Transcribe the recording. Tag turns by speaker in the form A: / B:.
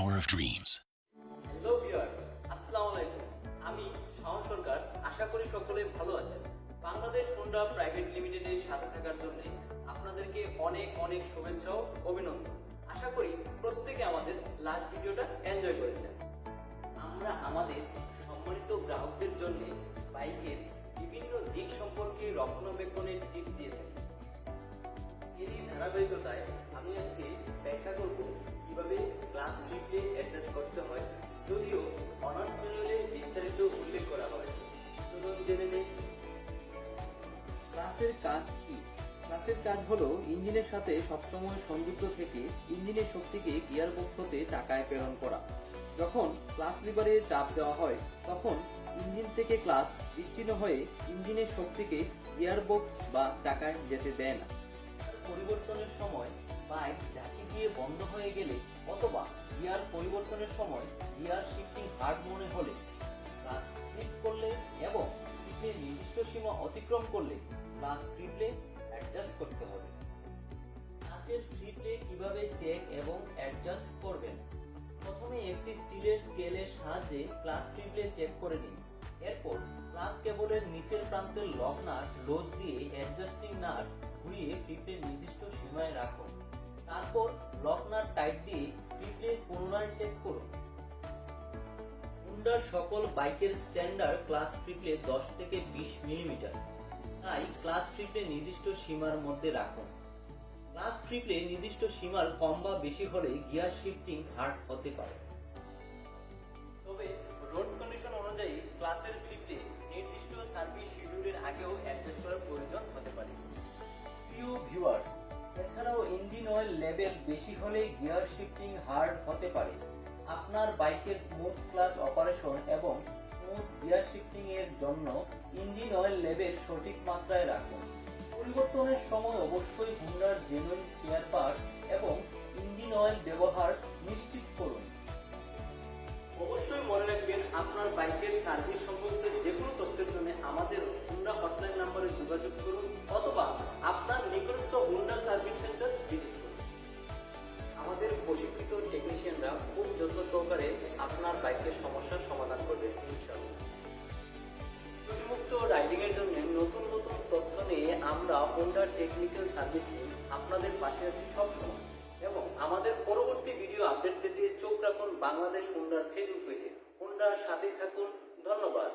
A: power of dreams.
B: Hello viewers, আসসালামু আলাইকুম। আমি শাওন সরকার। আশা করি সকলে ভালো আছেন। বাংলাদেশ হোন্ডা প্রাইভেট লিমিটেডের সাথে থাকার জন্য আপনাদেরকে অনেক অনেক শুভেচ্ছা ও অভিনন্দন। আশা করি প্রত্যেকে আমাদের লাস্ট ভিডিওটা এনজয় করেছেন। আমরা আমাদের সম্মানিত গ্রাহকদের জন্য বাইকের বিভিন্ন দিক সম্পর্কে রক্ষণাবেক্ষণের টিপস দিয়ে থাকি। এরই ধারাবাহিকতায় আমি আজকে ব্যাখ্যা করব কিভাবে ক্লাস ট্রিপলে অ্যাডজাস্ট করতে হয়, যদিও অনার্স ম্যানুয়ালে বিস্তারিত উল্লেখ করা হয়েছে। চলুন জেনে নেই ক্লাসের কাজ কি। ক্লাসের কাজ হলো ইঞ্জিনের সাথে সবসময় সংযুক্ত থেকে ইঞ্জিনের শক্তিকে গিয়ার বক্স হতে চাকায় প্রেরণ করা। যখন ক্লাস লিভারে চাপ দেওয়া হয় তখন ইঞ্জিন থেকে ক্লাস বিচ্ছিন্ন হয়ে ইঞ্জিনের শক্তিকে গিয়ার বক্স বা চাকায় যেতে দেয় না। পরিবর্তনের সময় বাইক ঝাঁকি দিয়ে বন্ধ হয়ে গেলে অথবা গিয়ার পরিবর্তনের সময় গিয়ার শিফটিং হার্ড মনে হলে, ক্লাস স্লিপ করলে এবং স্লিপের নির্দিষ্ট সীমা অতিক্রম করলে ক্লাস ট্রিপলে অ্যাডজাস্ট করতে হবে। ক্লাসের ট্রিপলে কিভাবে চেক এবং অ্যাডজাস্ট করবেন? প্রথমে একটি স্টিলের স্কেলের সাহায্যে ক্লাস ট্রিপলে চেক করে নিন। এরপর ক্লাস কেবলের নিচের প্রান্তের লক নাট লোজ দিয়ে অ্যাডজাস্টিং নাট ঘুরিয়ে ট্রিপলের নির্দিষ্ট সীমায় রাখুন। তারপর লক নাট টাইট দিয়ে ট্রিপলে পুনরায় চেক করুন। হোন্ডার সকল বাইকের স্ট্যান্ডার্ড ক্লাস ট্রিপলে 10 থেকে 20 মিলিমিটার, তাই ক্লাস ট্রিপলে নির্দিষ্ট সীমার মধ্যে রাখুন। ক্লাস ট্রিপলে নির্দিষ্ট সীমার কম বা বেশি হলে গিয়ার শিফটিং হার্ড হতে পারে। তবে রোড কন্ডিশন অনুযায়ী ক্লাসের ট্রিপলে নির্দিষ্ট সার্ভিস শিডিউলের আগেও অ্যাডজাস্ট করার প্রয়োজন হতে পারে। প্রিয় ভিউয়ার্স, এছাড়াও ইঞ্জিন অয়েল লেভেল বেশি হলে গিয়ার শিফটিং হার্ড হতে পারে। আপনার বাইকের স্মুথ ক্লাচ অপারেশন এবং স্মুথ গিয়ার শিফটিং এর জন্য ইঞ্জিন অয়েল লেভেল সঠিক মাত্রায় রাখুন। পরিবর্তনের সময় অবশ্যই হোন্ডার জেনুইন স্পেয়ার পার্টস এবং ইঞ্জিন অয়েল ব্যবহার নিশ্চিত করুন। অবশ্যই মনে রাখবেন, আপনার বাইকের সার্ভিস সম্পর্কে যে কোনো তথ্যের জন্য আমাদের হোন্ডা হটলাইন নম্বরে যোগাযোগ করুন অথবা আপনার নিকটস্থ হোন্ডা সার্ভিস সেন্টার ভিজিট করুন। আমাদের প্রশিক্ষিত টেকনিশিয়ানরা খুব যত্ন সহকারে আপনার বাইকের সমস্যার সমাধান করবে ইনশাআল্লাহ। ঝুঁকিমুক্ত রাইডিং এর জন্য নতুন নতুন তথ্য নিয়ে আমরা হোন্ডা টেকনিক্যাল সার্ভিস টিম আপনাদের পাশে আছি সবসময়। এবং আমাদের পরবর্তী ভিডিও আপডেট পেতে চোখ রাখুন বাংলাদেশ হোন্ডার ফেসবুক পেজে। হোন্ডার সাথেই থাকুন। ধন্যবাদ।